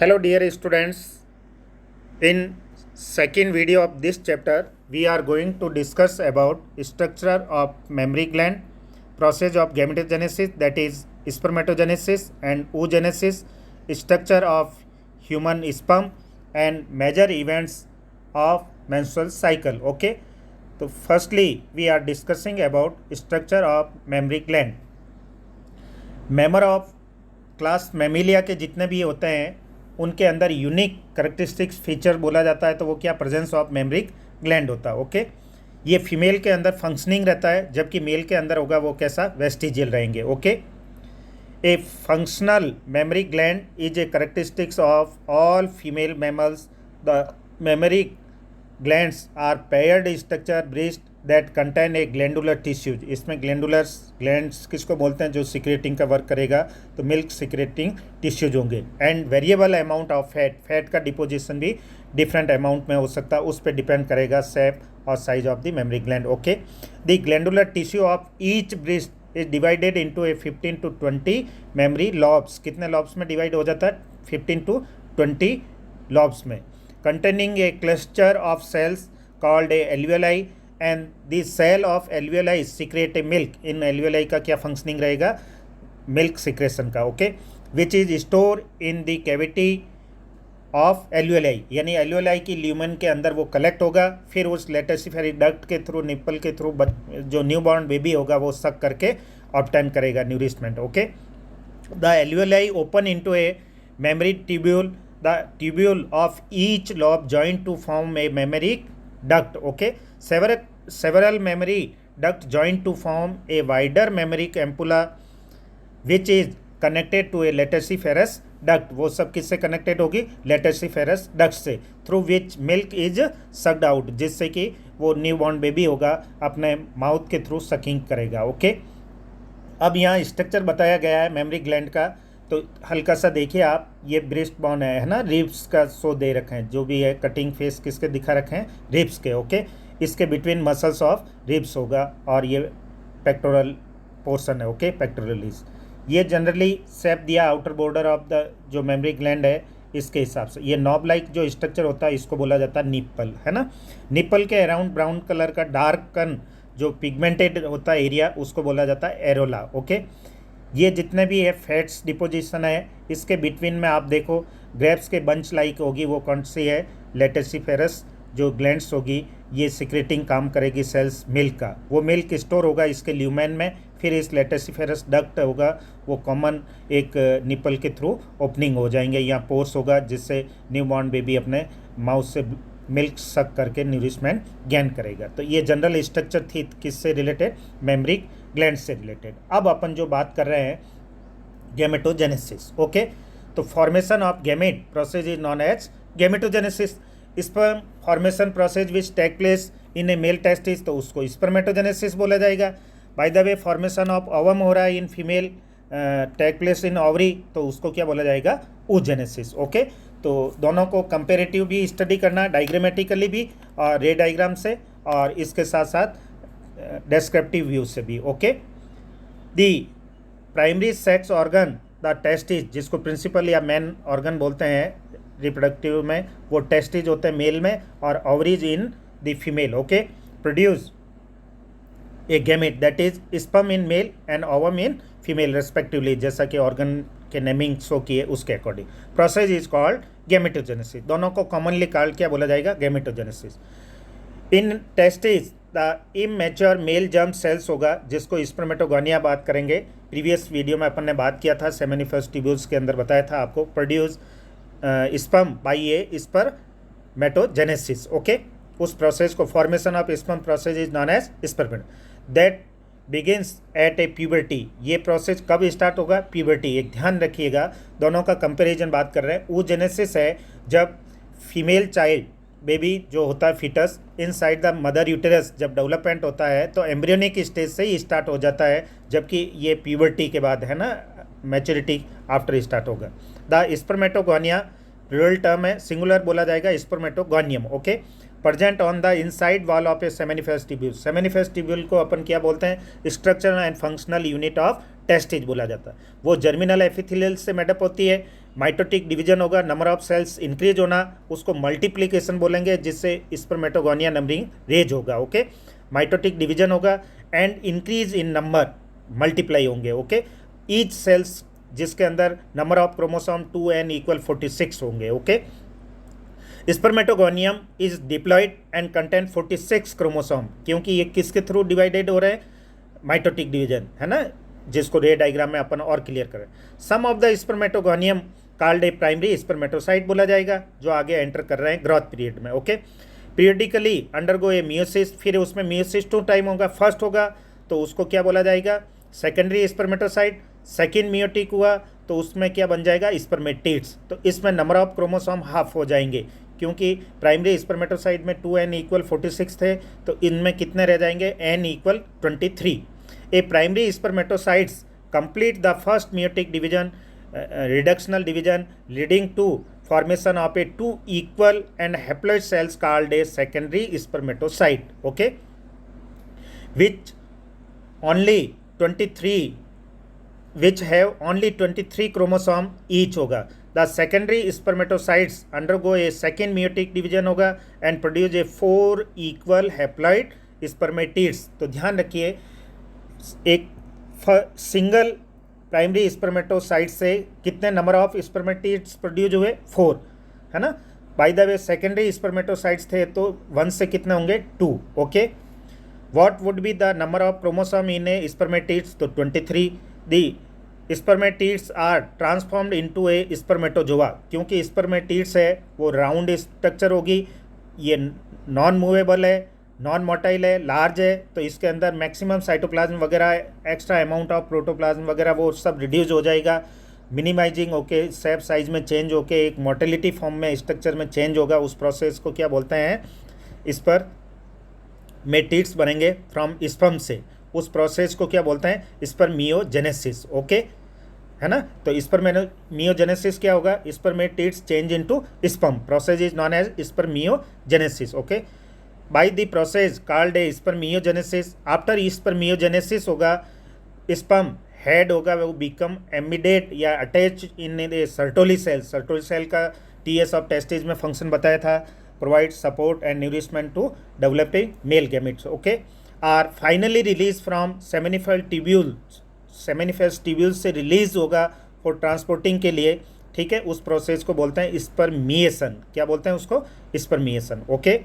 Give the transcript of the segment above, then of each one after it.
Hello dear students, in second video of this chapter we are going to discuss about structure of mammary gland, process of gametogenesis, that is spermatogenesis and oogenesis, structure of human sperm and major events of menstrual cycle. Okay, so firstly we are discussing about structure of mammary gland. Member of class Mammalia के जितने भी होते हैं उनके अंदर unique characteristics feature बोला जाता है, तो वो क्या, प्रेजेंस ऑफ मेमरिक ग्लैंड होता है. ओके, ये फीमेल के अंदर फंक्शनिंग रहता है, जबकि मेल के अंदर होगा वो कैसा, वेस्टिजियल रहेंगे. Okay, a functional mammary gland is a characteristics of all female mammals. The mammary glands are paired structure breast that contain a glandular tissues. इसमें ग्लैंड्स किसको बोलते हैं, जो सिक्रेटिंग का वर्क करेगा, तो मिल्क सिक्रेटिंग टिश्यूज होंगे. And variable amount of fat का डिपोजिशन भी डिफरेंट अमाउंट में हो सकता है, उस पर डिपेंड करेगा शेप और size of the mammary gland. Okay, the glandular tissue of each breast is divided into A 15 to 20 memory lobes. कितने लॉब्स में डिवाइड हो जाता है, 15 to 20 लॉब्स में, containing a cluster of cells called a alveoli, and the cell of alveoli secrete a milk. in alveoli का क्या functioning रहेगा, milk secretion का. Okay, which is store in the cavity of alveoli, यानी alveoli की lumen के अंदर वो collect होगा, फिर उस लेटेसिफेरी डक्ट के थ्रू, निप्पल के थ्रू जो न्यू बॉर्न बेबी होगा वो सक करके ऑब्टेन करेगा nourishment. Okay, the alveoli open into A memory tubule. The tubule of each lobe joined to form a mammary duct. Okay, several mammary ducts joined to form a wider mammary ampulla which is connected to a lactiferous duct. वो सब किससे connected होगी, lactiferous duct से, through which milk is sucked out, जिससे कि वो new born baby होगा अपने माउथ के थ्रू सकिंग करेगा. ओके, अब यहाँ स्ट्रक्चर बताया गया है मेमरी ग्लैंड का, तो हल्का सा देखिए आप, ये ब्रेस्ट बोन है ना, रिब्स का शो दे रखे हैं, जो भी है कटिंग फेस किसके दिखा रखे हैं, रिब्स के. ओके, इसके बिटवीन मसल्स ऑफ रिब्स होगा, और ये पेक्टोरल पोर्शन है. ओके, पेक्टोरलिस, ये जनरली शेप दिया आउटर बॉर्डर ऑफ द जो मेमरी ग्लैंड है इसके हिसाब से. ये नॉब लाइक जो स्ट्रक्चर होता है इसको बोला जाता है निप्पल, है ना. निप्पल के अराउंड ब्राउन कलर का डार्क कन जो पिगमेंटेड होता है एरिया, उसको बोला जाता है एरोला. ओके, ये जितने भी है फैट्स डिपोजिशन है, इसके बिटवीन में आप देखो ग्रेप्स के बंच लाइक होगी, वो कौन सी है, लेटेसिफेरस जो ग्लैंड्स होगी, ये सिक्रेटिंग काम करेगी सेल्स मिल्क का. वो मिल्क स्टोर होगा इसके ल्यूमेन में, फिर इस लेटेसिफेरस डक्ट होगा, वो कॉमन एक निपल के थ्रू ओपनिंग हो जाएंगे, यहाँ पोर्स होगा जिससे न्यू बॉर्न बेबी अपने माउथ से मिल्क सक करके न्यूरिशमेंट गेन करेगा. तो ये जनरल स्ट्रक्चर थी किससे रिलेटेड, मेमरिक ग्लैंड से रिलेटेड. अब अपन जो बात कर रहे हैं गैमेटोजेनेसिस. ओके, तो formation of gamete process is known as gametogenesis. Sperm formation process which take place in a male testis, तो उसको स्पर्मेटोजेनेसिस बोला जाएगा. By the way formation of ovum हो रहा है in female, take place in ovary, तो उसको क्या बोला जाएगा, oogenesis. ओके, तो दोनों को कंपेरेटिव भी स्टडी करना, डायग्रामेटिकली भी और रे डायग्राम से, और इसके साथ साथ डिस्क्रिप्टिव व्यू से भी. Okay, the primary sex organ the testis, जिसको प्रिंसिपल या मेन ऑर्गन बोलते हैं रिप्रोडक्टिव में, वो टेस्टिस होते हैं मेल में और ovaries in the female. Okay, produce a gamete that is sperm in male and ovum in female respectively, जैसा कि ऑर्गन के नेमिंग शो किए उसके according. Process is called gametogenesis. दोनों को कॉमनली कॉल्ड क्या बोला जाएगा, gametogenesis. In testis the immature male germ cells होगा, जिसको स्पर्मेटोगोनिया बात करेंगे. प्रीवियस वीडियो में अपन ने बात किया था, सेमिनिफरस ट्यूब्यूल्स के अंदर बताया था आपको, produce sperm by a spermatogenesis. Okay, उस प्रोसेस को, formation of sperm process is known as spermato, that begins at a puberty. ये प्रोसेस कब स्टार्ट होगा, प्यूबर्टी. एक ध्यान रखिएगा, दोनों का कंपेरिजन बात कर रहे हैं. oogenesis है जब फीमेल चाइल्ड बेबी जो होता है foetus inside the mother uterus जब डेवलपमेंट होता है, तो एम्ब्रियोनिक स्टेज से ही स्टार्ट हो जाता है, जबकि ये प्यूबर्टी के बाद है ना, मैच्योरिटी आफ्टर स्टार्ट होगा. द स्पर्मेटोगोनिया प्लूरल टर्म है, सिंगुलर बोला जाएगा spermatogonium. Okay, present on the inside wall of A seminiferous tubule. Seminiferous tubule को अपन क्या बोलते हैं, structural and functional unit of testes बोला जाता है. वो जर्मिनल एपिथेलियल से मेडअप होती है, माइटोटिक डिवीजन होगा, नंबर ऑफ सेल्स इंक्रीज होना, उसको मल्टीप्लिकेशन बोलेंगे, जिससे स्पर्मेटोगोनिया नंबरिंग रेज होगा। ओके, माइटोटिक डिवीजन होगा and increase in number, multiply होंगे। ओके, ईच सेल्स जिसके अंदर नंबर ऑफ क्रोमोसोम 2n = 46 होंगे। Okay, spermatogonium is diploid and content 46 chromosome, क्योंकि ये किसके थ्रू डिवाइडेड हो रहे हैं, माइटोटिक डिवीजन, है ना, जिसको रे डायग्राम में अपन और क्लियर करें। Some of the spermatogonium called a primary spermatocyte बोला जाएगा, जो आगे एंटर कर रहे हैं ग्रोथ पीरियड में। Okay, periodically undergo a meiosis, फिर उसमें मियोसिस 2 टाइम होगा, फर्स्ट होगा तो उसको क्या बोला जाएगा, सेकेंडरी स्पर्मेटोसाइट, सेकेंड मियोटिक हुआ तो उसमें क्या बन जाएगा, स्पर्मेटिड्स। तो इसमें नंबर ऑफ क्रोमोसोम हाफ हो जाएंगे, क्योंकि प्राइमरी स्पर्मेटोसाइट में 2n = 46 थे, तो इनमें कितने रह जाएंगे, n = 23। A primary spermatocytes complete the first meiotic division, reductional division leading to formation of a 2 equal and haploid cells called a secondary spermatocyte. Okay, which have only 23 chromosome each होगा। The secondary spermatocytes undergo a second meiotic division होगा and produce a 4 equal haploid spermatids। तो ध्यान रखिए, एक single primary spermatocyte से कितने number of spermatids produce हुए, 4, है ना। By the way secondary spermatocytes थे तो 1 से कितने होंगे, 2। Okay, what would be the number of chromosome in a spermatids, तो 23। The spermatids are transformed into a spermatozoa, क्योंकि स्पर्मेटिड्स है वो राउंड स्ट्रक्चर होगी, ये नॉन मूवेबल है, नॉन मोटाइल है, लार्ज है, तो इसके अंदर मैक्सिमम साइटोप्लाज्म वगैरह, एक्स्ट्रा अमाउंट ऑफ प्रोटोप्लाज्म वगैरह वो सब रिड्यूस हो जाएगा, मिनिमाइजिंग होके सेप साइज में चेंज होके एक मोटिलिटी फॉर्म में स्ट्रक्चर में चेंज होगा। उस प्रोसेस को क्या बोलते हैं, स्पर्मेटिड्स बनेंगे फ्रॉम स्पर्म से, उस प्रोसेस को क्या बोलते हैं, स्पर्मियोजेनेसिस। ओके, है ना। तो स्पर्मियोजेनेसिस क्या होगा, spermatids change into sperm, process is known as spermiogenesis. Okay, by the process called a spermiogenesis, after spermiogenesis होगा, sperm head होगा वो become embedded या attached in a Sertoli cell। Sertoli cell का TS of testis में function बताया था, provide support and nourishment to developing male gametes। okay, are finally released from seminiferous tubules, seminiferous tubules से release होगा for transporting के लिए, ठीक है। उस प्रोसेस को बोलते हैं स्पर्मिएशन, क्या बोलते हैं उसको, spermiation. Okay,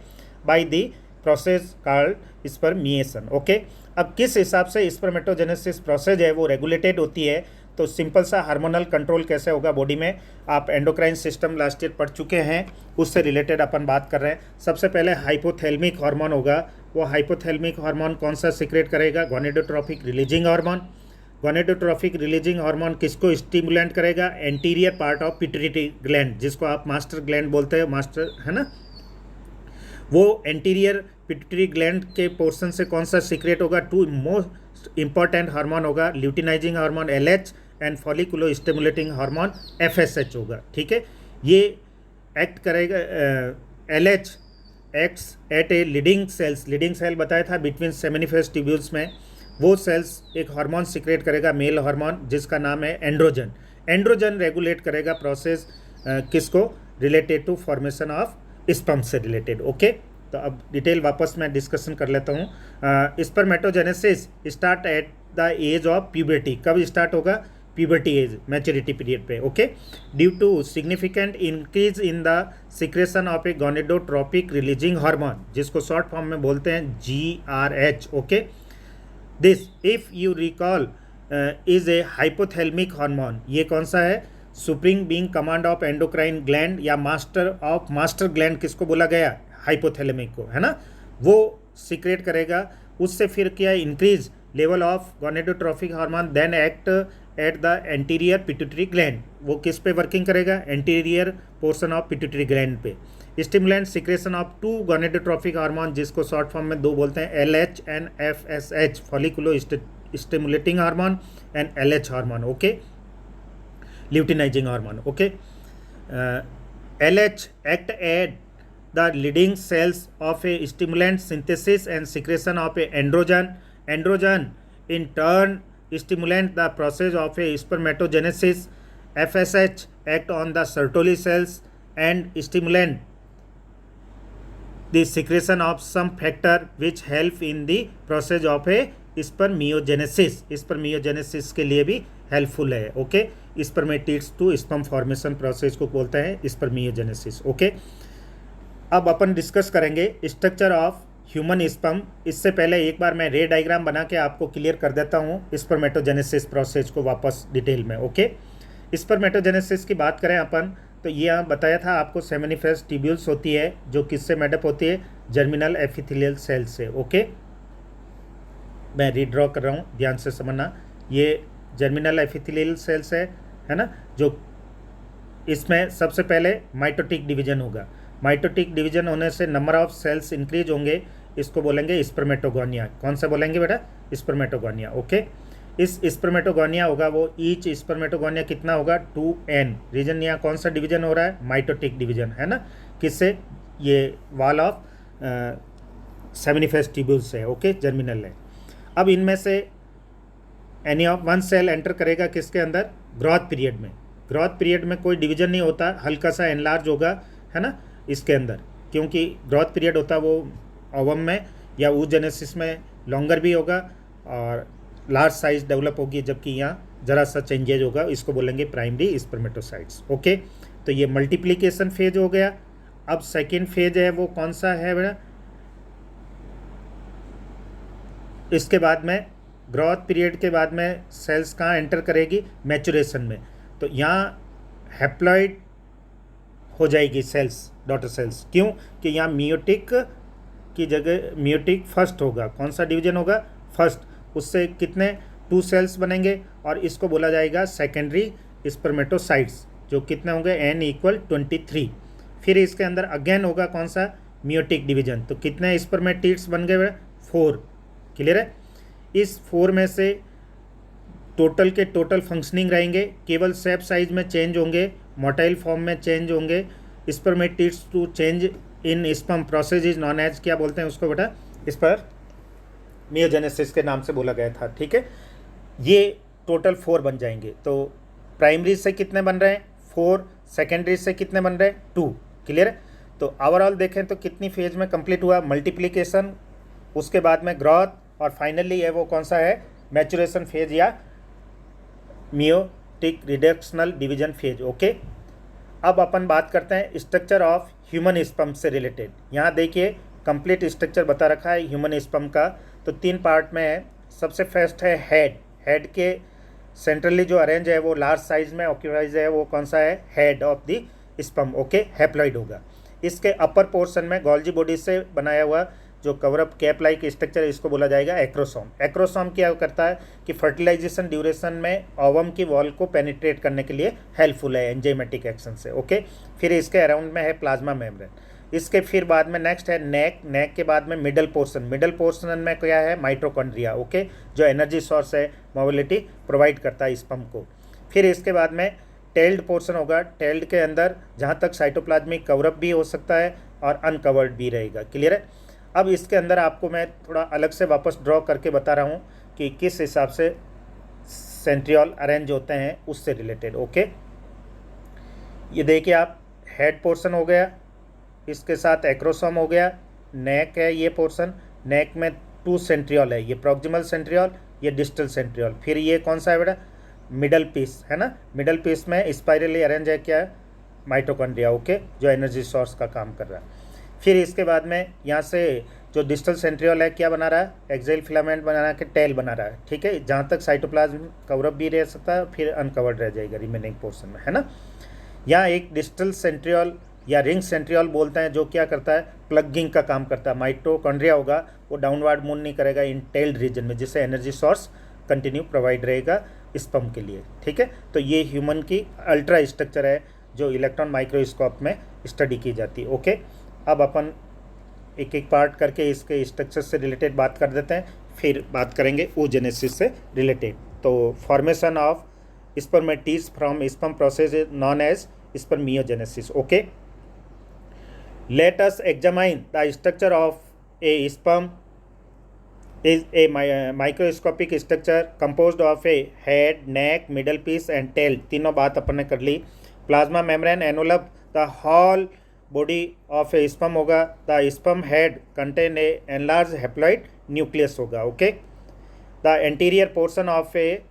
bye the process called spermiation. Okay, अब किस हिसाब से स्पर्मेटोजेनेसिस प्रोसेस है वो रेगुलेटेड होती है, तो सिंपल सा हार्मोनल कंट्रोल कैसे होगा बॉडी में, आप एंडोक्राइन सिस्टम लास्ट ईयर पढ़ चुके हैं, उससे रिलेटेड अपन बात कर रहे हैं। सबसे पहले हाइपोथैलेमिक हार्मोन होगा, वो हाइपोथैलेमिक हार्मोन कौन सा सिक्रेट करेगा, gonadotropic releasing hormone. Gonadotropic releasing hormone किसको स्टिमुलेंट करेगा, anterior part of pituitary gland, जिसको आप मास्टर ग्लैंड बोलते हैं, मास्टर, है ना। वो एंटीरियर पिट्यूटरी ग्लैंड के पोर्शन से कौन सा सीक्रेट होगा, 2 मोस्ट इंपॉर्टेंट हार्मोन होगा, luteinizing hormone LH and follicle stimulating hormone FSH होगा, ठीक है। ये एक्ट करेगा, LH acts at a Leydig cells, Leydig cell बताया था बिटवीन सेमिनिफेरस ट्यूब्यूल्स में, वो सेल्स एक हार्मोन सीक्रेट करेगा, मेल हार्मोन, जिसका नाम है एंड्रोजन। एंड्रोजन रेगुलेट करेगा प्रोसेस किसको, related to formation of sperm से रिलेटेड। ओके, तो अब डिटेल वापस मैं डिस्कशन कर लेता हूँ। Spermatogenesis start at the age of puberty, कब स्टार्ट होगा, प्यूबर्टी एज, मैच्योरिटी पीरियड पे। Okay, due to significant increase in the secretion of a gonadotropic releasing hormone, जिसको शॉर्ट फॉर्म में बोलते हैं GRH। Okay, this if you recall is a hypothalamic hormone, ये कौन सा है, supreme being command of endocrine gland या master gland किसको बोला गया, हाइपोथैलेमिक को, है ना। वो सीक्रेट करेगा, उससे फिर क्या, increase level of gonadotropic hormone, then act at the anterior pituitary gland, वो किस पे वर्किंग करेगा, anterior portion of pituitary gland पे। Stimulant secretion of 2 gonadotropic hormone, जिसको शॉर्ट फॉर्म में 2 बोलते हैं, LH and FSH, follicle stimulating hormone and LH hormone. Okay, luteinizing hormone. Okay, LH act at the leading cells of a stimulant synthesis and secretion of a androgen. Androgen in turn stimulate the process of a spermatogenesis FSH act on the Sertoli cells and stimulate the secretion of some factor which help in the process of a spermiogenesis. Spermiogenesis के लिए भी helpful है. Okay, spermatids to sperm formation process को बोलते हैं spermiogenesis. Okay, अब अपन discuss करेंगे स्ट्रक्चर ऑफ ह्यूमन स्पर्म. इससे पहले एक बार मैं रे डायग्राम बना के आपको क्लियर कर देता हूँ स्पर्मेटोजेनेसिस प्रोसेस को वापस डिटेल में. ओके, स्पर्मेटोजेनेसिस की बात करें अपन तो ये यहाँ बताया था आपको सेमिनिफेरस ट्यूब्यूल्स होती है जो किससे मेडअप होती है, जर्मिनल एपिथेलियल सेल से. ओके, मैं रीड्रॉ कर रहा हूँ, ध्यान से समझना. ये जर्मिनल एपिथेलियल सेल्स है ना, जो इसमें सबसे पहले माइटोटिक डिवीजन होगा. माइटोटिक डिवीजन होने से नंबर ऑफ सेल्स इंक्रीज होंगे, इसको बोलेंगे स्पर्मेटोगोनिया. कौन सा बोलेंगे बेटा, स्पर्मेटोगोनिया. ओके, इस स्पर्मेटोगोनिया होगा वो ईच स्पर्मेटोगोनिया कितना होगा 2n. रीजन यहाँ कौन सा डिवीजन हो रहा है, माइटोटिक डिवीजन है ना, किससे, ये वॉल ऑफ सेमिनिफेरस ट्यूब्यूल्स है. ओके, जर्मिनल है. अब इनमें से any of one cell enter करेगा किसके अंदर, ग्रोथ पीरियड में. ग्रोथ पीरियड में कोई डिवीजन नहीं होता, हल्का सा एनलार्ज होगा है ना इसके अंदर, क्योंकि ग्रोथ पीरियड होता है वो ओवम में या oogenesis में लॉन्गर भी होगा और लार्ज साइज डेवलप होगी, जबकि यहाँ ज़रा सा चेंजेज होगा, इसको बोलेंगे प्राइमरी स्पर्मेटोसाइट्स. ओके, तो ये मल्टीप्लिकेशन फेज हो गया. अब सेकेंड फेज है वो कौन सा है बेटा, इसके बाद में ग्रोथ पीरियड के बाद में सेल्स कहाँ एंटर करेगी, मैचुरेशन में. तो यहाँ हैप्लॉइड हो जाएगी सेल्स, डॉटर सेल्स. क्यों कि यहाँ मियोटिक की जगह मियोटिक फर्स्ट होगा. कौन सा डिवीजन होगा, फर्स्ट. उससे कितने 2 सेल्स बनेंगे और इसको बोला जाएगा सेकेंडरी स्पर्मेटोसाइट्स, जो कितने होंगे n = 23. फिर इसके अंदर अगेन होगा कौन सा, मियोटिक डिवीजन. तो कितने स्पर्मेटिड्स बन गए, 4. क्लियर है. इस 4 में से टोटल के टोटल फंक्शनिंग रहेंगे, केवल शेप साइज में चेंज होंगे, मोटाइल फॉर्म में चेंज होंगे. Spermatids to change in sperm process is known as, क्या बोलते हैं उसको बेटा, स्पर्मियोजेनेसिस के नाम से बोला गया था. ठीक है, ये टोटल 4 बन जाएंगे. तो प्राइमरी से कितने बन रहे हैं, 4. सेकेंडरी से कितने बन रहे हैं, 2. क्लियर है. तो ओवरऑल देखें तो कितनी फेज में कंप्लीट हुआ, मल्टीप्लिकेशन, उसके बाद में ग्रोथ और फाइनली है वो कौन सा है, मैचुरेशन फेज या meiotic reductional division phase. Okay, अब अपन बात करते हैं स्ट्रक्चर ऑफ ह्यूमन स्पर्म से रिलेटेड. यहाँ देखिए कंप्लीट स्ट्रक्चर बता रखा है ह्यूमन स्पर्म का. तो 3 पार्ट में है. सबसे फर्स्ट है हेड. हेड के सेंट्रली जो अरेंज है वो लार्ज साइज में ऑक्यूपाइज है, वो कौन सा है, head of the sperm. Okay, haploid होगा. इसके अपर पोर्शन में गोल्जी बॉडी से बनाया हुआ जो कवरअप कैप लाइक स्ट्रक्चर है, इसको बोला जाएगा एक्रोसोम. एक्रोसोम क्या करता है कि फर्टिलाइजेशन ड्यूरेशन में ओवम की वॉल को पेनिट्रेट करने के लिए हेल्पफुल है एंजाइमेटिक एक्शन से. ओके, फिर इसके अराउंड में है प्लाज्मा मेम्ब्रेन. इसके फिर बाद में नेक्स्ट है नेक. नेक के बाद में मिडल पोर्शन. मिडल पोर्शन में क्या है, माइटोकॉन्ड्रिया. ओके, जो एनर्जी सोर्स है, मोबिलिटी प्रोवाइड करता है स्पर्म को. फिर इसके बाद में टेल्ड पोर्शन होगा. टेल्ड के अंदर जहाँ तक साइटोप्लाज्मिक कवरअप भी हो सकता है और अनकवर्ड भी रहेगा. क्लियर है. अब इसके अंदर आपको मैं थोड़ा अलग से वापस ड्रॉ करके बता रहा हूँ कि किस हिसाब से सेंट्रियोल अरेंज होते हैं उससे रिलेटेड. ओके, ये देखिए आप, हेड पोर्शन हो गया, इसके साथ एक्रोसोम हो गया, नेक है ये पोर्शन. नेक में 2 सेंट्रियोल है, ये प्रॉक्सिमल सेंट्रियोल, ये डिस्टल सेंट्रियोल. फिर ये कौन सा है बेटा, मिडल पीस है ना. मिडल पीस में स्पाइरली अरेंज है क्या है, माइटोकॉन्ड्रिया. ओके, जो एनर्जी सोर्स का काम कर रहा है. फिर इसके बाद में यहाँ से जो डिस्टल सेंट्रियोल है क्या बना रहा है, एक्सेल फिलामेंट बना के टेल बना रहा है. ठीक है, जहाँ तक साइटोप्लाज्म कवरअप भी रह सकता है, फिर अनकवर्ड रह जाएगा रिमेनिंग पोर्शन में, है ना. यहाँ एक डिस्टल सेंट्रियोल या रिंग सेंट्रियोल बोलते हैं, जो क्या करता है, प्लगिंग का काम करता है. माइटोकॉन्ड्रिया होगा वो डाउनवर्ड मूव नहीं करेगा इन टेल्ड रीजन में, जिससे एनर्जी सोर्स कंटिन्यू प्रोवाइड रहेगा स्पर्म के लिए. ठीक है, तो ये ह्यूमन की अल्ट्रा स्ट्रक्चर है जो इलेक्ट्रॉन माइक्रोस्कोप में स्टडी की जाती है. ओके, अब अपन एक एक पार्ट करके इसके स्ट्रक्चर से रिलेटेड बात कर देते हैं, फिर बात करेंगे oogenesis से रिलेटेड. तो formation of spermatids from sperm process is known as spermiogenesis. Okay, let us examine the structure of a sperm is a microscopic structure composed of a head, neck, middle piece and tail. तीनों बात अपन ने कर ली. Plasma membrane envelope the whole body of a sperm होगा. The sperm head contain a enlarged haploid nucleus होगा. Okay. The anterior portion of a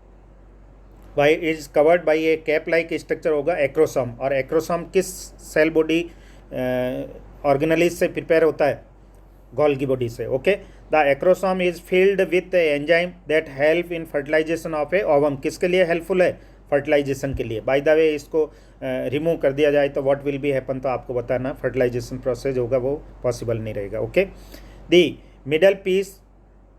by is covered by a cap like structure होगा acrosome. और acrosome किस cell body organelles से prepare होता है? Golgi body से. Okay. The acrosome is filled with enzyme that help in fertilisation of a ovum. किसके लिए helpful है? फर्टिलाइजेशन के लिए. बाय द वे इसको रिमूव कर दिया जाए तो व्हाट विल बी हैपन, तो आपको बताना फर्टिलाइजेशन प्रोसेस होगा वो पॉसिबल नहीं रहेगा. Okay. The middle piece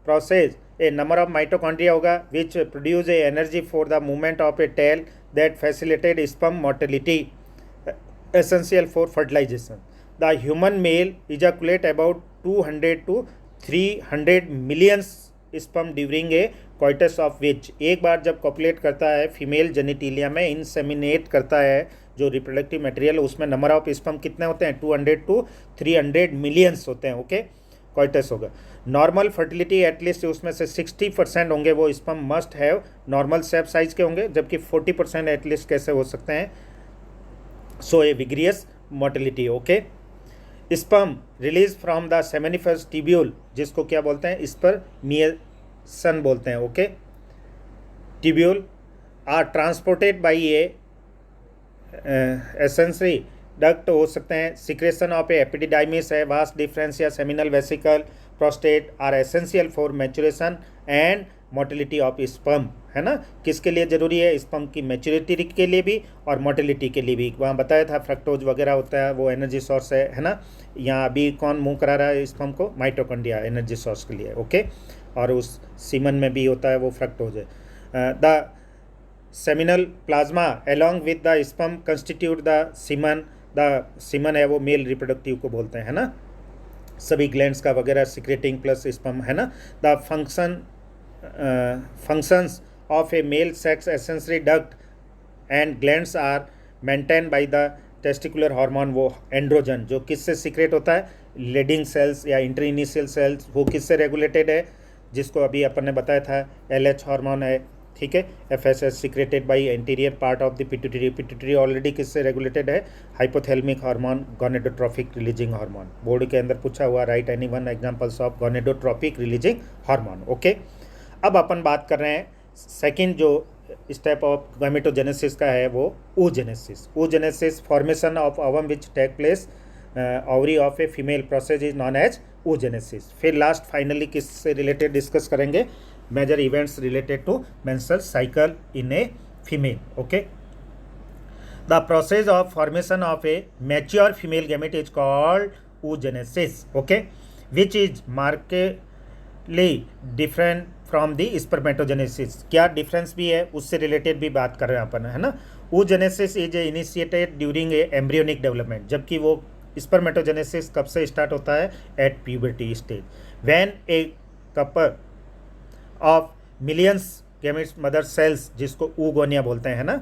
process a number of mitochondria होगा which produce a energy for the movement of a tail that facilitate sperm motility essential for fertilization. The human male ejaculate about 200 to 300 million sperm during a coitus of which. एक बार जब copulate करता है female जेनिटिलिया में inseminate करता है जो reproductive material, उसमें number of sperm कितने होते हैं? 200 to 300 मिलियंस होते हैं. ओके. कॉइटस होगा. नॉर्मल फर्टिलिटी एटलीस्ट उसमें से 60% होंगे वो sperm must have normal shape size के होंगे, जबकि 40% एटलीस्ट कैसे हो सकते हैं? So a vigorous motility. Okay. Sperm release from the seminiferous tubule, जिसको क्या बोलते हैं? स्पर्मिएशन बोलते हैं. Okay. Tubule are transported by a accessory duct हो सकते हैं. सिक्रेशन ऑफ ए एपिडिडाइमिस है. Vas deferens seminal vesicle prostate are essential for maturation and motility of sperm. है ना? किसके लिए ज़रूरी है? स्पर्म की मैच्योरिटी के लिए भी और मोटिलिटी के लिए भी. वहाँ बताया था फ्रक्टोज वगैरह होता है, वो एनर्जी सोर्स है ना? यहाँ अभी कौन मूव करा रहा है स्पर्म को? माइटोकॉन्ड्रिया एनर्जी सोर्स के लिए. ओके. और उस सीमन में भी होता है वो फ्रक्टोज है. The seminal plasma along with the sperm constitute the semen. The semen है वो मेल रिप्रोडक्टिव को बोलते हैं, है ना? सभी ग्लैंड्स का वगैरह सिक्रेटिंग प्लस स्पर्म, है ना? The functions of a male sex accessory duct and glands are maintained by the testicular hormone. वो एंड्रोजन जो किससे सीक्रेट होता है? लीडिंग सेल्स या इंटरइनिशियल सेल्स. वो किससे रेगुलेटेड है? जिसको अभी अपन ने बताया था LH हार्मोन है. ठीक है. FSH secreted by anterior part of the pituitary. Pituitary already किससे रेगुलेटेड है? Hypothalamic hormone, gonadotropic releasing hormone. Board के अंदर पूछा हुआ, right any one examples of gonadotropic releasing hormone. Okay. अब अपन बात कर रहे हैं सेकंड जो स्टेप ऑफ गैमेटोजेनेसिस का है वो oogenesis. oogenesis formation of ovum which take place ovary of a female process is known as oogenesis. फिर लास्ट फाइनली किससे रिलेटेड डिस्कस करेंगे? Major events related to menstrual cycle in a female. Okay. The process of formation of a mature female gamete is called oogenesis. Okay. Which is markedly different from the spermatogenesis. क्या difference भी है उससे related भी बात कर रहे हैं अपन, है ना? oogenesis is initiated during a embryonic development, जबकि वो स्पर्मेटोजेनेसिस कब से स्टार्ट होता है? At puberty stage. When a couple of millions gametes mother cells, जिसको oogonia बोलते हैं, है ना?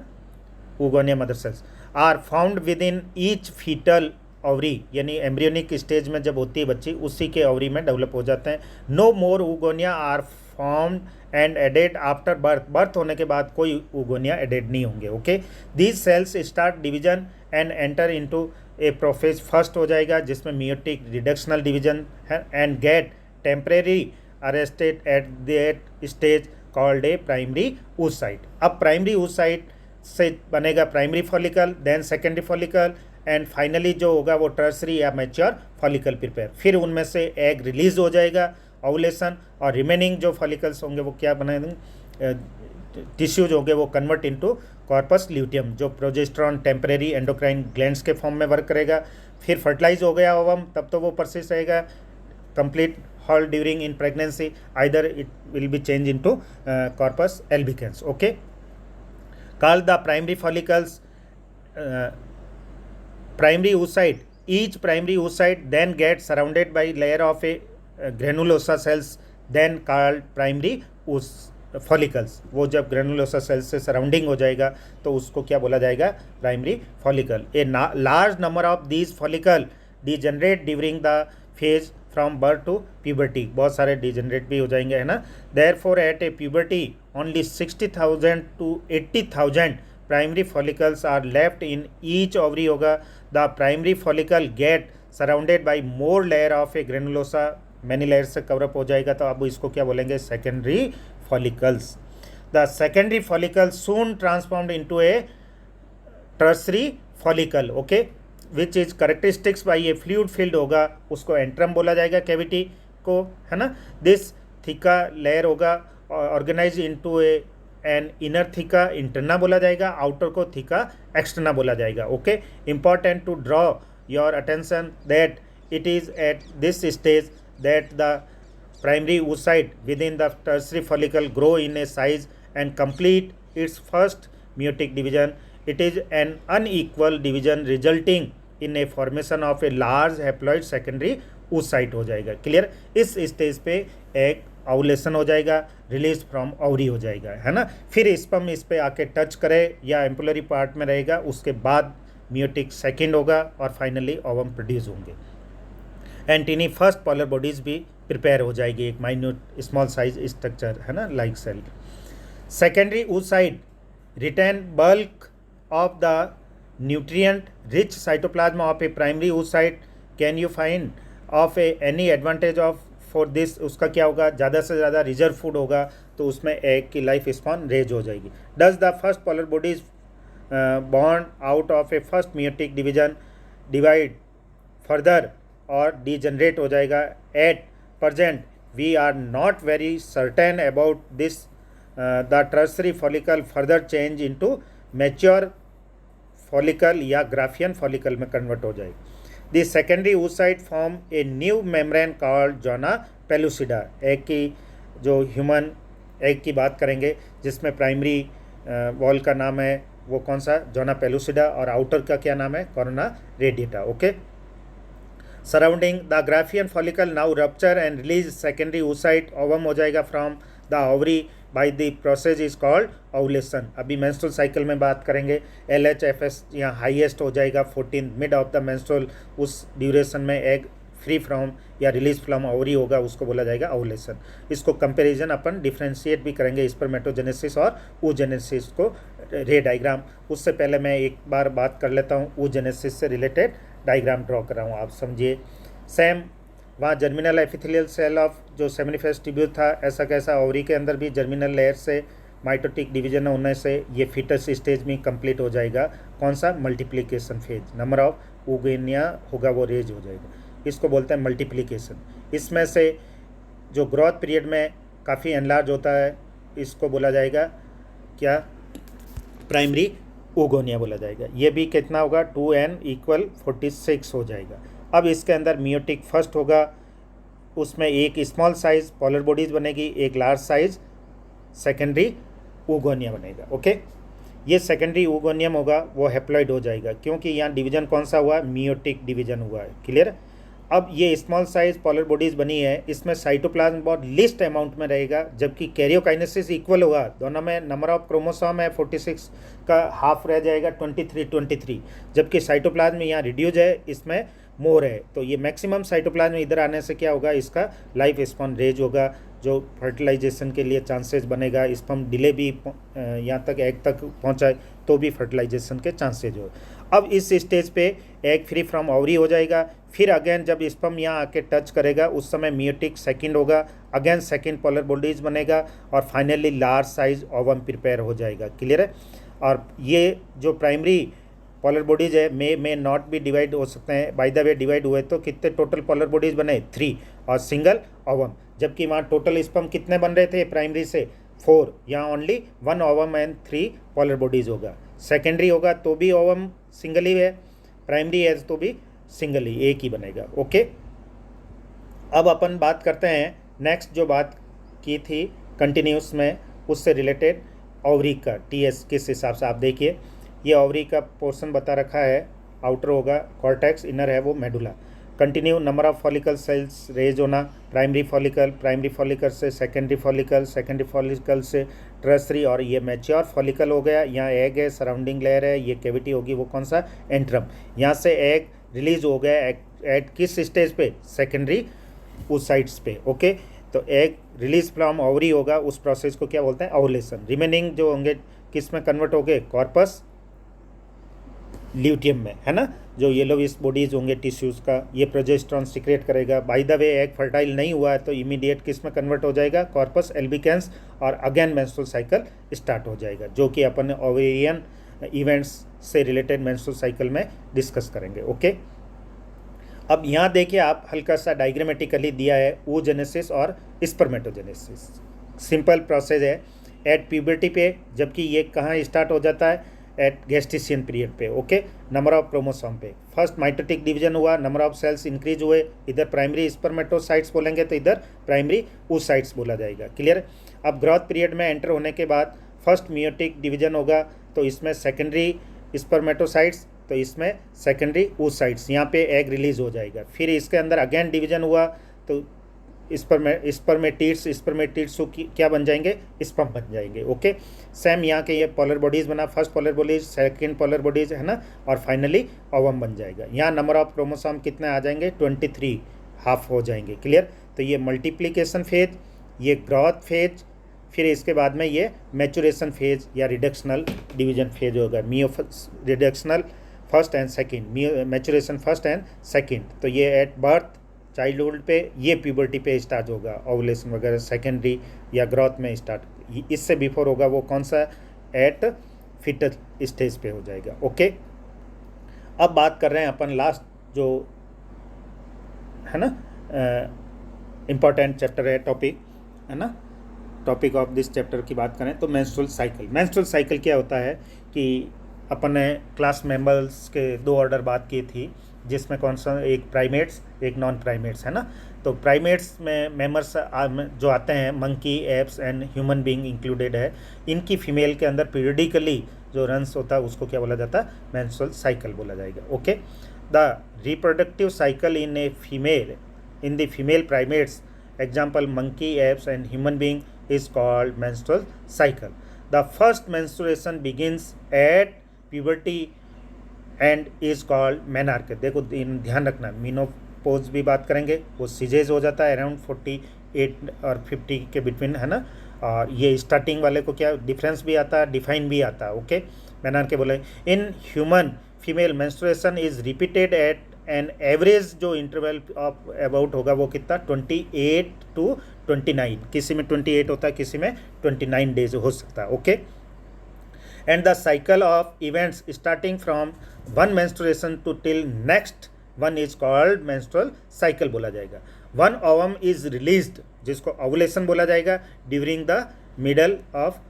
oogonia mother cells are found within each foetal ovary, यानी एम्ब्रियोनिक स्टेज में जब होती है बच्ची उसी के ओवरी में डेवलप हो जाते हैं. No more oogonia are formed and added after birth. Birth होने के बाद कोई oogonia एडेड नहीं होंगे. Okay. These cells start division and enter into a prophase. First हो जाएगा जिसमें मियोटिक रिडक्शनल डिवीजन है and get temporary arrested at that stage called a primary oocyte. अब प्राइमरी oocyte से बनेगा primary follicle, then secondary follicle and finally जो होगा वो टर्सरी या मैच्योर फॉलिकल प्रिपेयर. फिर उनमें से एग रिलीज हो जाएगा, ओवुलेशन, और रिमेनिंग जो फॉलिकल्स होंगे वो क्या बनाएंगे? टिश्यूज होंगे वो कन्वर्ट इनटू कॉर्पस ल्यूटियम, जो प्रोजेस्टेरॉन टेम्परेरी एंडोक्राइन ग्लैंड्स के फॉर्म में वर्क करेगा. फिर फर्टिलाइज हो गया ओवम, तब तो वो परसिस्ट रहेगा complete hall during in pregnancy. Either it will be change into corpus albicans. Okay. Called the primary follicles primary oocyte. Each primary oocyte then gets surrounded by layer of a granulosa cells then called primary follicles. वो जब granulosa cells से surrounding हो जाएगा तो उसको क्या बोला जाएगा? Primary follicle. A large number of these follicle degenerate during the phase from birth to puberty, बहुत सारे डिजेनरेट भी हो जाएंगे, है ना. Therefore at a puberty only 60,000 to 80,000 primary follicles are left in each ovary होगा. The primary follicle get surrounded by more layer of a granulosa, many layer से cover up हो जाएगा. तो अब इसको क्या बोलेंगे, secondary follicles. The secondary follicle soon transformed into a tertiary follicle, okay, which is characteristics by a fluid field होगा, उसको एंट्रम बोला जाएगा कैविटी को, है ना. दिस थीका लेयर होगा organize into a an inner theca interna बोला जाएगा, आउटर को थीका एक्सटर्ना बोला जाएगा. Okay, important to draw your attention that it is at this stage that the primary oocyte within the tertiary follicle grow in a size and complete its first meiotic division. It is an unequal division resulting in a formation of a large haploid secondary oocyte हो जाएगा. Clear. इस stage पे एक ovulation हो जाएगा, release from ovary हो जाएगा, है ना. फिर स्पर्म इस पे आके टच करे या एम्पुलरी पार्ट में रहेगा, उसके बाद मियोटिक सेकेंड होगा और फाइनली ओवम प्रोड्यूस होंगे. एंटीनी फर्स्ट पॉलर बॉडीज भी प्रिपेयर हो जाएगी, एक माइन्यूट स्मॉल साइज स्ट्रक्चर, है ना, like cell. Secondary oocyte retain bulk of the nutrient rich cytoplasm of a primary oocyte. Can you find of any advantage of for this, उसका क्या होगा, ज़्यादा से ज़्यादा रिजर्व फूड होगा तो उसमें एग की लाइफ स्पॉन रेज हो जाएगी. Does the first polar bodies born out of a first meiotic division divide further और डिजनरेट हो जाएगा. At present we are not very certain about this. The tertiary follicle further change into mature follicle या Graafian follicle में convert हो जाएगी. The secondary oocyte form a new membrane called zona pellucida. Egg की जो human egg की बात करेंगे जिसमें प्राइमरी वॉल का नाम है वो कौन सा, जोना पेलुसिडा, और आउटर का क्या नाम है, corona radiata. Okay. Surrounding the Graafian follicle now rupture and release secondary oocyte. Ovum हो जाएगा from the ovary by the process is called ovulation. अभी मेंस्ट्रुअल साइकिल में बात करेंगे. LHFS यहाँ हाईएस्ट हो जाएगा 14 मिड ऑफ द मेंस्ट्रुअल, उस ड्यूरेशन में एग फ्री फ्रॉम या रिलीज फ्रॉम ओवरी होगा, उसको बोला जाएगा ओवुलेशन. इसको कंपेरिजन अपन डिफ्रेंशिएट भी करेंगे स्पर्मेटोजेनेसिस और oogenesis को, रे डायग्राम. उससे पहले मैं एक बार बात कर लेता हूँ oogenesis से रिलेटेड डायग्राम ड्रॉ कर रहा हूँ, आप समझिए. सेम वहाँ जर्मिनल एपिथेलियल सेल ऑफ जो सेमिनिफेस ट्यूब्यूल था, ऐसा कैसा ओवरी के अंदर भी जर्मिनल लेयर से माइटोटिक डिवीजन होने से ये फीटस स्टेज में कंप्लीट हो जाएगा. कौन सा, multiplication phase. Number of oogonia होगा वो रेज हो जाएगा, इसको बोलते हैं मल्टीप्लिकेशन. इसमें से जो ग्रोथ पीरियड में काफ़ी एनलार्ज होता है, इसको बोला जाएगा क्या, प्राइमरी oogonia बोला जाएगा. ये भी कितना होगा, 2n = 46 हो जाएगा. अब इसके अंदर मियोटिक फर्स्ट होगा, उसमें एक स्मॉल साइज पॉलर बॉडीज बनेगी, एक लार्ज साइज सेकेंडरी oogonia बनेगा. ओके. ये सेकेंडरी oogonia होगा वो हेप्लॉइड हो जाएगा, क्योंकि यहाँ डिवीजन कौन सा हुआ, मियोटिक डिवीजन हुआ है. क्लियर. अब ये स्मॉल साइज पॉलर बॉडीज बनी है, इसमें साइटोप्लाज्म बहुत लिस्ट अमाउंट में रहेगा, जबकि कैरियोकाइनेसिस इक्वल होगा. दोनों में नंबर ऑफ क्रोमोसोम है 46 का हाफ रह जाएगा 23, जबकि साइटोप्लाज्म यहाँ रिड्यूज है, इसमें मोर है. तो ये मैक्सिमम साइटोप्लाज्म इधर आने से क्या होगा, इसका लाइफ स्पॉन रेज होगा, जो फर्टिलाइजेशन के लिए चांसेस बनेगा. स्पर्म डिले भी यहाँ तक एग तक पहुँचाए तो भी फर्टिलाइजेशन के चांसेज हो. अब इस स्टेज पे एग फ्री फ्रॉम ओवरी हो जाएगा. फिर अगेन जब स्पर्म यहाँ आके टच करेगा उस समय मियोटिक सेकेंड होगा, अगेन सेकेंड पॉलर बॉडीज बनेगा और finally large size ovum prepare हो जाएगा. क्लियर है. और ये जो प्राइमरी पॉलर बॉडीज है मे नॉट भी डिवाइड हो सकते हैं. बाय द वे डिवाइड हुए तो कितने टोटल पॉलर बॉडीज बने, 3 और सिंगल ओवम, जबकि वहाँ टोटल स्पर्म कितने बन रहे थे प्राइमरी से, 4. यहाँ only 1 ovum and 3 polar bodies होगा. सेकेंडरी होगा तो भी ओवम सिंगल ही है, प्राइमरी है तो भी सिंगल ही, एक ही बनेगा. ओके. अब अपन बात करते हैं नेक्स्ट जो बात की थी कंटिन्यूस में, उससे रिलेटेड ओवरी का TS किस हिसाब से. आप देखिए ये ओवरी का पोर्शन बता रखा है, आउटर होगा कॉर्टेक्स, इनर है वो medulla. Continue number of follicle cells raise होना, प्राइमरी फॉलिकल से सेकेंडरी फॉलिकल से टर्सरी, और ये मैच्योर फॉलिकल हो गया. यहाँ एग है, सराउंडिंग लेयर है, ये कैविटी होगी वो कौन सा, एंट्रम. यहाँ से एग रिलीज हो गया एट किस स्टेज पे, सेकेंडरी उस साइट्स पे। ओके, तो एग रिलीज फ्रॉम ओवरी होगा, उस प्रोसेस को क्या बोलते हैं, ओवुलेशन। रिमेनिंग जो होंगे किस में कन्वर्ट होंगे, कॉर्पस ल्यूटियम में, है ना। जो येलोविश बॉडीज होंगे टिश्यूज़ का, ये प्रोजेस्टेरॉन सिक्रेट करेगा। Bye the way egg fertile नहीं हुआ है तो इमीडिएट किस में कन्वर्ट हो जाएगा, कॉर्पस एल्बिकेंस, और अगेन मेंस्ट्रुअल साइकिल स्टार्ट हो जाएगा, जो कि अपन ओवेरियन इवेंट्स से रिलेटेड मेंस्ट्रुअल साइकिल में डिस्कस करेंगे। ओके, अब यहाँ देखिए आप, हल्का सा डायग्रामेटिकली दिया है oogenesis और स्पर्मेटोजेनेसिस। सिंपल प्रोसेस है एट प्यूबर्टी पे, जबकि ये कहाँ स्टार्ट हो जाता है, एट गेस्टेशियन पीरियड पे। ओके, नंबर ऑफ क्रोमोसोम पे फर्स्ट माइटोटिक डिवीजन हुआ, नंबर ऑफ सेल्स इंक्रीज हुए, इधर प्राइमरी स्पर्मेटोसाइट्स बोलेंगे तो इधर प्राइमरी oocytes बोला जाएगा। क्लियर। अब ग्रोथ पीरियड में एंटर होने के बाद फर्स्ट मियोटिक डिवीजन होगा, तो इसमें सेकेंडरी स्पर्मेटोसाइट्स, तो इसमें सेकेंडरी oocytes, यहाँ पे एग रिलीज हो जाएगा। फिर इसके अंदर अगेन डिवीजन हुआ तो स्पर्मेटिड्स क्या बन जाएंगे, स्पर्म बन जाएंगे। ओके, सेम यहाँ के ये पोलर बॉडीज बना, first polar bodies, second polar bodies, है ना, और फाइनली ओवम बन जाएगा। यहाँ नंबर ऑफ क्रोमोसोम कितने आ जाएंगे, 23 हाफ हो जाएंगे। क्लियर। तो ये मल्टीप्लिकेशन फेज, ये ग्रोथ फेज, फिर इसके बाद में ये मैचुरेशन फेज या रिडक्शनल डिवीजन फेज होगा। Reductional first and second, maturation first and second. तो ये एट बर्थ चाइल्डहुड पे, ये प्यूबर्टी पे स्टार्ट होगा, ओवुलेशन वगैरह सेकेंडरी या ग्रोथ में स्टार्ट। इससे बिफोर होगा वो कौन सा, एट फिटल स्टेज पे हो जाएगा। ओके, अब बात कर रहे हैं अपन लास्ट जो है ना इम्पॉर्टेंट चैप्टर है, टॉपिक है ना, टॉपिक ऑफ दिस चैप्टर की बात करें तो मेंस्ट्रुअल साइकिल। मेंस्ट्रुअल साइकिल क्या होता है कि अपन ने क्लास मेंबर्स के 2 ऑर्डर बात की थी, जिसमें कौन सा, एक प्राइमेट्स एक नॉन प्राइमेट्स, है ना। तो प्राइमेट्स में मेंबर्स जो आते हैं, monkey, apps and human being included है। इनकी फीमेल के अंदर पीरियडिकली जो रन्स होता है उसको क्या बोला जाता है, मेंस्ट्रुअल साइकिल बोला जाएगा। Okay, the reproductive cycle in a female, in the female primates, example monkey, apps and human being, is called menstrual cycle. The first menstruation begins at puberty and is called menarche. देखो ध्यान रखना, menopause भी बात करेंगे, वो सीजेज हो जाता है अराउंड 48 और 50 के बिटवीन, है ना। और ये स्टार्टिंग वाले को क्या डिफरेंस भी आता है, डिफाइन भी आता है। ओके, मेनार्के बोले in human female menstruation is repeated at an average, जो इंटरवल ऑफ अबाउट होगा वो कितना, 28 to 29, किसी में 28 होता है, किसी में 29 डेज हो सकता है। Okay, and the cycle of events starting from one menstruation to till next one is called menstrual cycle बोला जाएगा। वन ओवम इज रिलीज्ड, जिसको ओवुलेशन बोला जाएगा, during the middle of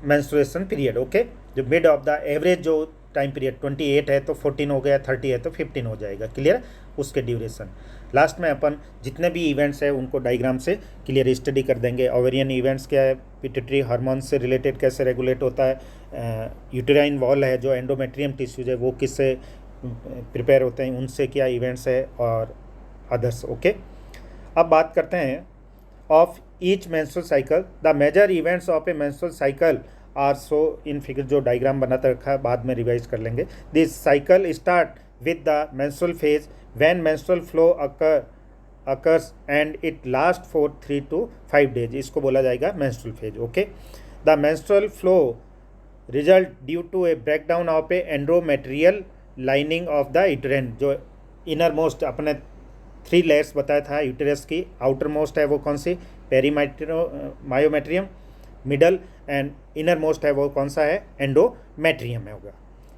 menstruation period. Okay, जो mid of the average जो time period 28 है तो 14 हो गया, 30 है तो 15 हो जाएगा। क्लियर, उसके ड्यूरेशन। लास्ट में अपन जितने भी इवेंट्स है उनको डायग्राम से क्लियर स्टडी कर देंगे। ओवेरियन इवेंट्स क्या है, पिट्यूटरी हार्मोन से रिलेटेड कैसे रेगुलेट होता है, यूटेराइन वॉल है, जो एंडोमेट्रियम टिश्यूज है वो किससे प्रिपेयर होते हैं, उनसे क्या इवेंट्स है, और अदर्स। ओके, अब बात करते हैं of each menstrual cycle. The major events of a menstrual cycle are shown in figure, जो डायग्राम बनाता रखा है बाद में रिवाइज कर लेंगे। This cycle start with the menstrual phase when menstrual flow occurs and it last for 3 to 5 days, इसको बोला जाएगा menstrual phase. Okay, the menstrual flow result due to a breakdown of a endometrial lining of the uterine, जो inner most अपने 3 layers बताया था uterus की, outer most है वो कौन सी, myometrium, middle and inner most है वो कौन सा है, एंडोमेट्रियम है होगा।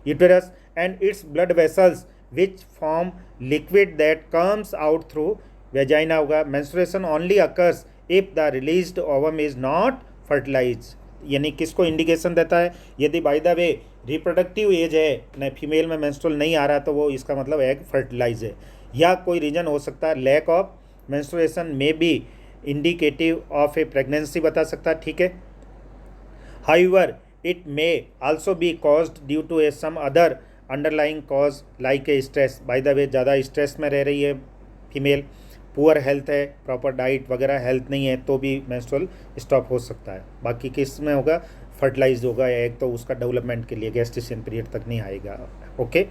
Uterus and its blood vessels which form liquid that comes out through vagina होगा। Menstruation only occurs if the released ovum is not fertilize, यानी किसको इंडिकेशन देता है, यदि by the way reproductive age है न, फीमेल में मेंस्ट्रुअल नहीं आ रहा तो वो इसका मतलब एग फर्टिलाइज है। या कोई रीजन हो सकता है, lack of menstruation may be indicative of a pregnancy बता सकता है। ठीक है, however it may also be caused due to some other underlying cause like a stress. by the way ज़्यादा स्ट्रेस में रह रही है फीमेल, पुअर हेल्थ है, प्रॉपर डाइट वगैरह हेल्थ नहीं है, तो भी मेंस्ट्रुअल स्टॉप हो सकता है। बाकी किस में होगा, फर्टिलाइज होगा एग, तो उसका डेवलपमेंट के लिए गेस्टेशन पीरियड तक नहीं आएगा। Okay,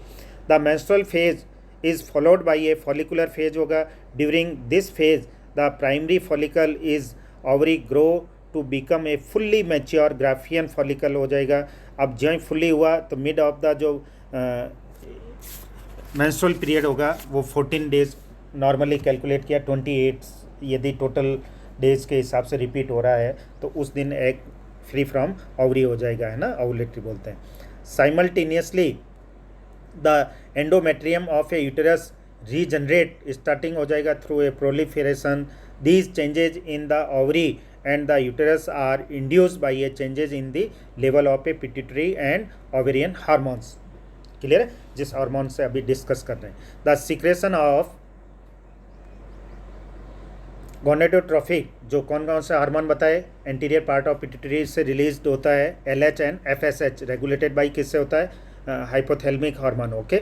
the menstrual phase is followed by a follicular phase होगा during this phase the primary follicle is ovary grow to become a fully mature Graafian follicle हो जाएगा। अब जो फुल्ली हुआ तो मिड ऑफ द जो मेंस्ट्रुअल पीरियड होगा वो 14 डेज नॉर्मली कैलकुलेट किया, 28 यदि टोटल डेज के हिसाब से रिपीट हो रहा है तो उस दिन एग फ्री फ्रॉम ओवरी हो जाएगा, है ना, ओवुलेटरी बोलते हैं। Simultaneously the endometrium of A uterus regenerate starting हो जाएगा through a proliferation. These changes in the ovary and the uterus are induced by a changes in the level of a pituitary and ovarian hormones। Clear है, जिस hormone से अभी discuss कर रहे हैं। The secretion of गोनेडोट्रोफिक, जो कौन कौन से हार्मोन बताए, एंटीरियर पार्ट ऑफ पिट्यूटरी से रिलीज होता है LH and FSH, regulated by किससे होता है, hypothalamic hormone. Okay,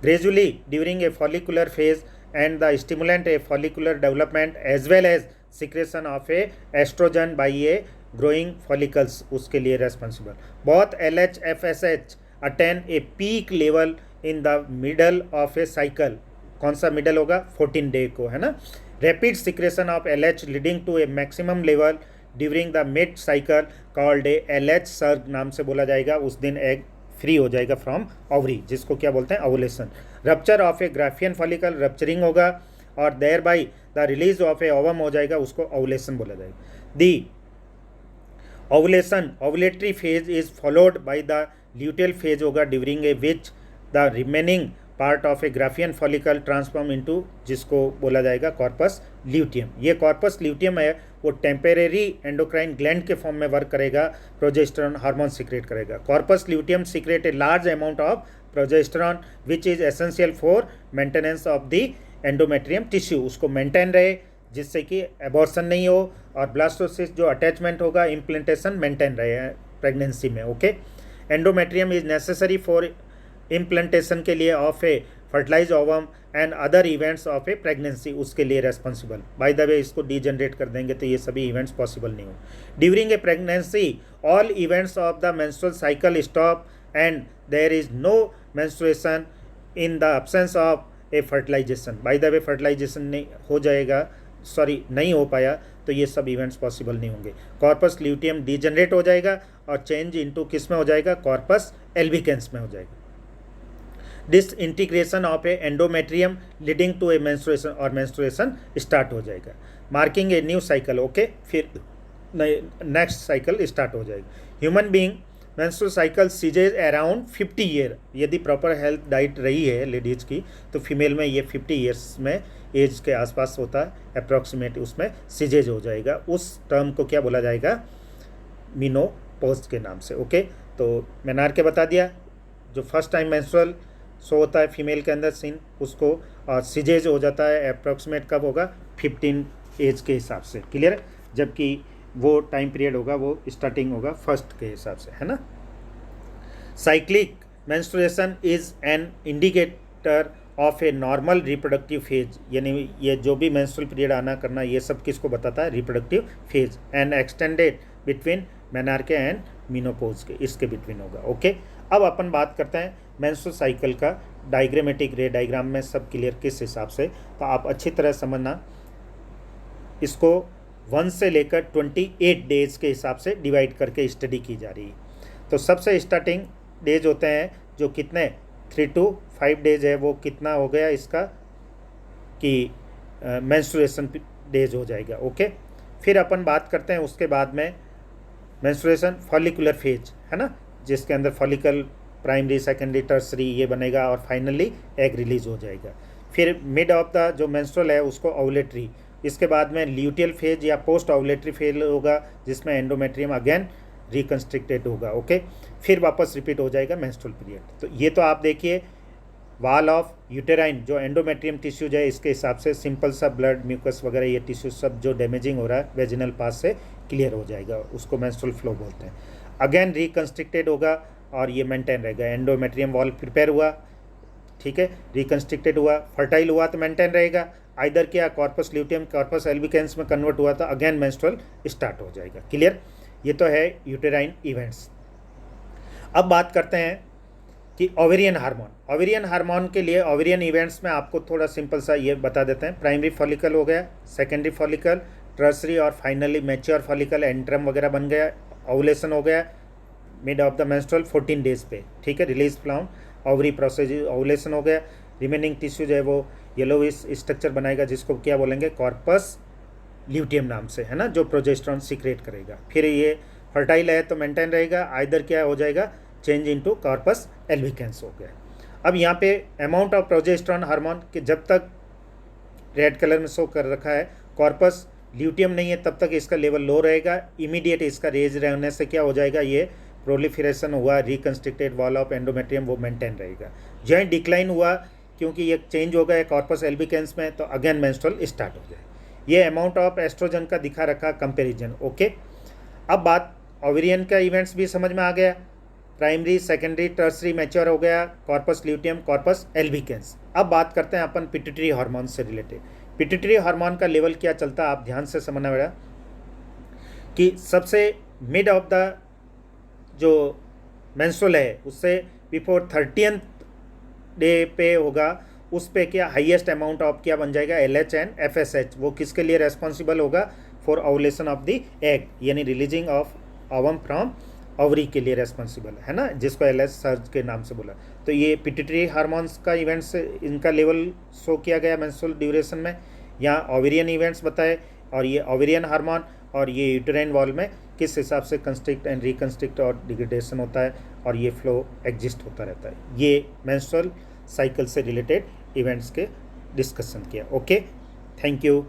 gradually during a follicular phase and the stimulant a follicular development as well as secretion of a oestrogen by a growing follicles, उसके लिए responsible. Both LH FSH attain a peak level in the middle of a cycle. कौन सा middle होगा, 14 day को, है ना। Rapid secretion of LH leading to a maximum level during the mid cycle called a LH surge नाम से बोला जाएगा। उस दिन एग फ्री हो जाएगा फ्रॉम ओवरी, जिसको क्या बोलते हैं, ovulation. Rupture of a Graafian follicle, rupturing होगा और thereby the release of a ovum हो जाएगा, उसको ओवुलेशन बोला जाएगा। The ovulation ovulatory phase is followed by the luteal phase होगा, during a which the remaining part of a Graafian follicle transform into, जिसको बोला जाएगा कॉर्पस ल्यूटियम। ये कॉर्पस ल्यूटियम है वो टेम्परेरी एंडोक्राइन ग्लैंड के फॉर्म में वर्क करेगा, प्रोजेस्टेरॉन हार्मोन सीक्रेट करेगा। Corpus luteum secret a large amount of progesterone which is essential for maintenance of the endometrium tissue, उसको मेंटेन रहे जिससे कि एबॉर्शन नहीं हो, और ब्लास्टोसिस जो अटैचमेंट होगा, इम्प्लांटेशन मेंटेन रहे प्रेगनेंसी में। Okay, endometrium is necessary for implantation के लिए of a fertilize ovum and other events of a pregnancy, उसके लिए रेस्पॉन्सिबल। बाय द वे इसको डीजनरेट कर देंगे तो ये सभी इवेंट्स पॉसिबल नहीं हो। During a pregnancy all events of the menstrual cycle stop and there is no menstruation in the absence of a fertilization. By the way fertilization नहीं हो जाएगा, सॉरी नहीं हो पाया तो ये सब इवेंट्स पॉसिबल नहीं होंगे। कॉर्पस ल्यूटियम डीजनरेट हो जाएगा और चेंज इनटू किस में हो जाएगा, कॉर्पस एल्बिकेंस में हो जाएगा। Disintegration of a endometrium leading to a menstruation, और मेंस्ट्रुएशन स्टार्ट हो जाएगा। Marking a new cycle, okay, फिर नेक्स्ट साइकिल स्टार्ट हो जाएगी। Human being menstrual cycle ceases around 50 year, यदि प्रॉपर हेल्थ डाइट रही है लेडीज की तो फीमेल में ये 50 ईयर्स में एज के आसपास होता है अप्रॉक्सीमेट, उसमें सीजेज हो जाएगा। उस टर्म को क्या बोला जाएगा, मीनोपॉज के नाम से। ओके, तो मैंने के बता दिया, जो फर्स्ट टाइम मेंस्ट्रुअल शो होता है फीमेल के अंदर सीन, उसको, और सीजेज हो जाता है अप्रॉक्सीमेट कब होगा, 15 एज के हिसाब से। क्लियर है, जबकि वो टाइम पीरियड होगा वो स्टार्टिंग होगा फर्स्ट के हिसाब से, है ना। Cyclic menstruation is an indicator of a normal reproductive phase, यानी ये जो भी मेंस्ट्रुअल पीरियड आना करना ये सब किसको बताता है, reproductive phase, and extended between menarche and menopause के, इसके बिटवीन होगा। ओके, अब अपन बात करते हैं मेंस्ट्रुअल साइकिल का डायग्रामेटिक रे डायग्राम में सब क्लियर किस हिसाब से, तो आप अच्छी तरह समझना। इसको 1 से लेकर 28 डेज के हिसाब से डिवाइड करके स्टडी की जा रही है। तो सबसे स्टार्टिंग डेज होते हैं जो कितने 3 to 5 डेज है, वो कितना हो गया इसका कि मेंस्ट्रुएशन डेज हो जाएगा। ओके, फिर अपन बात करते हैं उसके बाद में मेंस्ट्रुएशन फॉलिकुलर फेज, है ना, जिसके अंदर फॉलिकल प्राइमरी सेकेंडरी टर्सरी ये बनेगा और फाइनली एग रिलीज हो जाएगा। फिर मिड ऑफ द जो मेंस्ट्रुअल है उसको ओवुलेटरी, इसके बाद में ल्यूटियल फेज या पोस्ट ओवुलेटरी फेज होगा जिसमें एंडोमेट्रियम अगेन रिकंस्ट्रिक्टेड होगा। ओके, फिर वापस रिपीट हो जाएगा मेंस्ट्रुअल पीरियड। तो ये तो आप देखिए वाल ऑफ यूटेराइन जो एंडोमेट्रियम टिश्यूज है इसके हिसाब से सिंपल सा ब्लड म्यूकस वगैरह ये टिश्यू सब जो डैमेजिंग हो रहा है वेजिनल पास से क्लियर हो जाएगा, उसको मेंस्ट्रुअल फ्लो बोलते हैं। अगेन रिकंस्ट्रिक्टेड होगा और ये मेंटेन रहेगा। एंडोमेट्रियम वॉल प्रिपेयर हुआ, ठीक है, रिकंस्ट्रिक्टेड हुआ, फर्टाइल हुआ तो मेंटेन रहेगा। आइदर क्या कॉर्पस ल्यूटियम कॉर्पस एल्बिकेंस में कन्वर्ट हुआ तो अगेन मेंस्ट्रुअल स्टार्ट हो जाएगा। क्लियर, ये तो है यूटेराइन इवेंट्स। अब बात करते हैं कि ओवेरियन हार्मोन के लिए ओवेरियन इवेंट्स में आपको थोड़ा सिंपल सा ये बता देते हैं। प्राइमरी फॉलिकल हो गया, सेकेंडरी फॉलिकल, टर्सरी और फाइनली मैच्योर फॉलिकल, एंट्रम वगैरह बन गया, ओवुलेशन हो गया mid of the menstrual 14 days पे, ठीक है, रिलीज फ्लाउम, ओवरी प्रोसेस, ओवुलेशन हो गया, रिमेनिंग टिश्यू जो है वो येलोविश स्ट्रक्चर बनाएगा जिसको क्या बोलेंगे, कॉर्पस ल्यूटियम नाम से, है ना, जो प्रोजेस्टेरॉन सीक्रेट करेगा। फिर ये फर्टाइल है तो मेंटेन रहेगा, आइदर क्या हो जाएगा, चेंज इनटू कॉर्पस एल्बिकेंस हो गया। अब यहाँ पे अमाउंट ऑफ प्रोजेस्टेरॉन हार्मोन कि जब तक रेड कलर में शो कर रखा है कॉर्पस ल्यूटियम नहीं है तब तक इसका लेवल लो रहेगा। इमीडिएट इसका रेज रहने से क्या हो जाएगा, ये प्रोलिफरेशन हुआ, रिकंस्ट्रक्टेड वॉल ऑफ एंडोमेट्रियम वो मेंटेन रहेगा। जहाँ डिक्लाइन हुआ क्योंकि ये चेंज हो गया कॉर्पस एल्बिकेंस में तो अगेन मेंस्ट्रुअल स्टार्ट हो जाए। ये अमाउंट ऑफ एस्ट्रोजन का दिखा रखा कंपेरिजन। ओके, अब बात ओवेरियन का इवेंट्स भी समझ में आ गया, प्राइमरी, सेकेंडरी, टर्सरी, मैच्योर हो गया, कॉर्पस ल्यूटियम, कॉर्पस एल्बिकेंस। अब बात करते हैं अपन पिट्यूटरी हार्मोन से रिलेटेड। पिट्यूटरी हार्मोन का लेवल क्या चलता है आप ध्यान से समझना पड़ेगा कि सबसे मिड ऑफ द जो मेंस्ट्रुअल है उससे बिफोर 30th डे पे होगा, उस पे क्या हाईएस्ट अमाउंट ऑफ क्या बन जाएगा, LH एंड FSH। वो किसके लिए रेस्पॉन्सिबल होगा, for ovulation of the egg, यानी releasing of ovum from ovary के लिए रेस्पॉन्सिबल है ना, जिसको LH सर्ज के नाम से बोला। तो ये पिट्यूटरी हार्मोन्स का इवेंट्स इनका लेवल शो किया गया मेंस्ट्रुअल ड्यूरेशन में। यहाँ ओवेरियन इवेंट्स बताए और ये ओवेरियन हार्मोन और ये यूटेराइन वॉल में किस हिसाब से कंस्ट्रिक्ट एंड रिकंस्ट्रिक्ट और डिग्रेडेशन होता है और ये फ्लो एग्जिस्ट होता रहता है। ये मेंस्ट्रुअल साइकिल से रिलेटेड इवेंट्स के डिस्कशन किया। Okay, thank you.